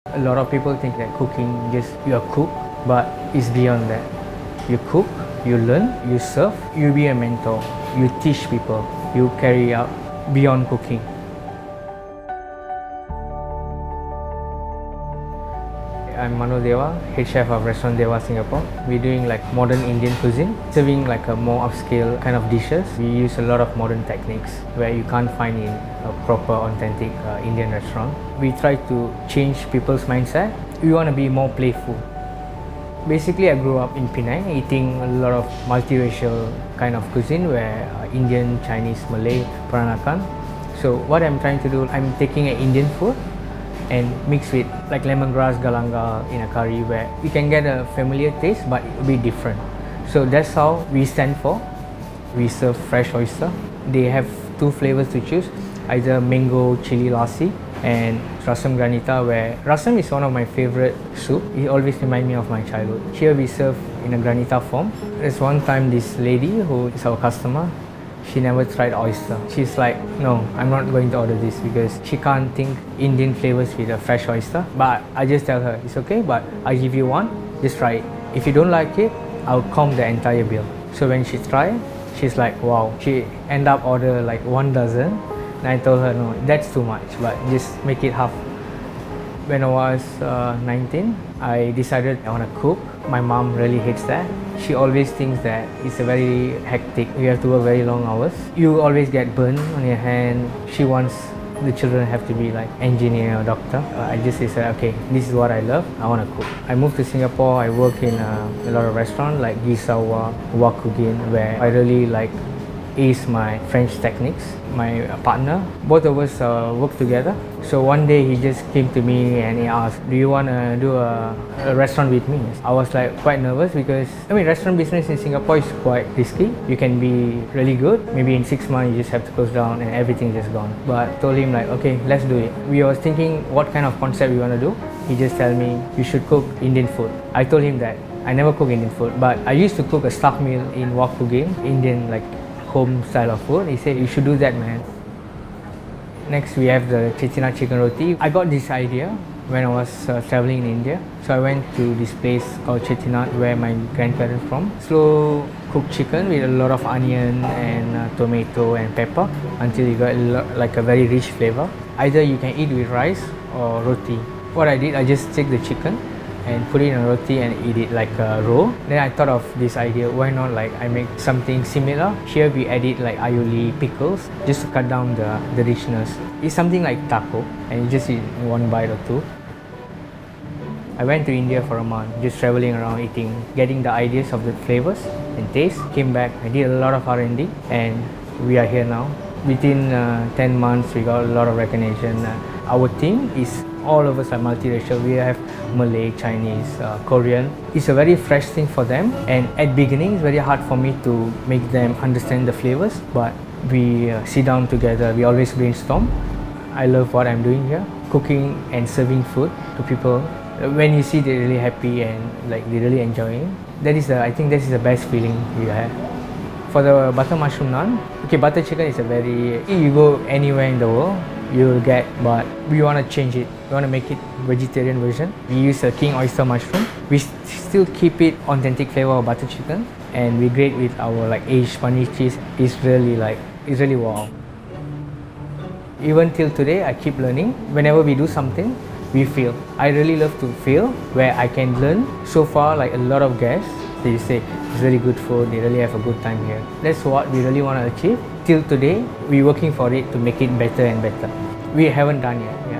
A lot of people think that cooking just you are cook, but it's beyond that. You cook, you learn, you serve, you be a mentor, you teach people, you carry out beyond cooking. I'm Mano Dewa, head chef of Restaurant Dewa Singapore. We're doing like modern Indian cuisine, serving like a more upscale kind of dishes. We use a lot of modern techniques where you can't find in a proper authentic Indian restaurant. We try to change people's mindset. We want to be more playful. Basically, I grew up in Penang eating a lot of multiracial kind of cuisine where Indian, Chinese, Malay, Peranakan. So what I'm trying to do, I'm taking an Indian food and mix with like lemongrass galangal in a curry where you can get a familiar taste but it will be different. So that's how we stand for. We serve fresh oyster. They have two flavors to choose, either mango chili lassi and rasam granita, where rasam is one of my favorite soup. It always reminds me of my childhood. Here we serve in a granita form. There's one time this lady who is our customer, she never tried oyster. She's like, no, I'm not going to order this because she can't think Indian flavors with a fresh oyster. But I just tell her, it's okay, but I'll give you one, just try it. If you don't like it, I'll comp the entire bill. So when she tried, she's like, wow. She ended up order like 1 dozen. And I told her, no, that's too much, but just make it half. When I was 19, I decided I want to cook. My mom really hates that. She always thinks that it's a very hectic. You have to work very long hours. You always get burned on your hand. She wants the children have to be like engineer or doctor. I just said, okay, this is what I love. I want to cook. I moved to Singapore. I work in a lot of restaurants like Gisawa, Wakugin, where I really like ace my French techniques. My partner, both of us work together. So one day he just came to me and he asked, do you want to do a restaurant with me? I was like quite nervous because restaurant business in Singapore is quite risky. You can be really good, maybe in 6 months you just have to close down and everything just gone. But I told him like, okay, let's do it. We was thinking what kind of concept we want to do. He just tell me, you should cook Indian food. I told him that I never cook Indian food, but I used to cook a stuffed meal in Wakugin, Indian like home style of food. He said, you should do that, man. Next we have the Chettinad chicken roti. I got this idea when I was traveling in India. So I went to this place called Chettinad where my grandparents from. Slow cooked chicken with a lot of onion and tomato and pepper until you got like a very rich flavor. Either you can eat with rice or roti. What I did, I just take the chicken and put it in a roti and eat it like a roll. Then I thought of this idea, why not like I make something similar. Here we added like aioli pickles just to cut down the richness. It's something like taco and you just eat one bite or two. I went to India for a month, just traveling around eating, getting the ideas of the flavors and taste. Came back, I did a lot of R&D and we are here now. Within 10 months we got a lot of recognition. Our team is all of us are multiracial. We have Malay, Chinese, Korean. It's a very fresh thing for them, and at beginning it's very hard for me to make them understand the flavors, but we sit down together, we always brainstorm. I love what I'm doing here, cooking and serving food to people. When you see they're really happy and like they really enjoying, I think that is the best feeling you have. For the butter mushroom naan, okay, butter chicken is a very, you go anywhere in the world, you will get, but we want to change it. We want to make it vegetarian version. We use a king oyster mushroom. We still keep it authentic flavor of butter chicken, and we grate with our like aged paneer cheese. It's really wow. Even till today, I keep learning. Whenever we do something, we fail. I really love to fail where I can learn. So far, like a lot of guests, they say it's really good food, they really have a good time here. That's what we really want to achieve. Till today, we're working for it to make it better and better. We haven't done yet. Yeah.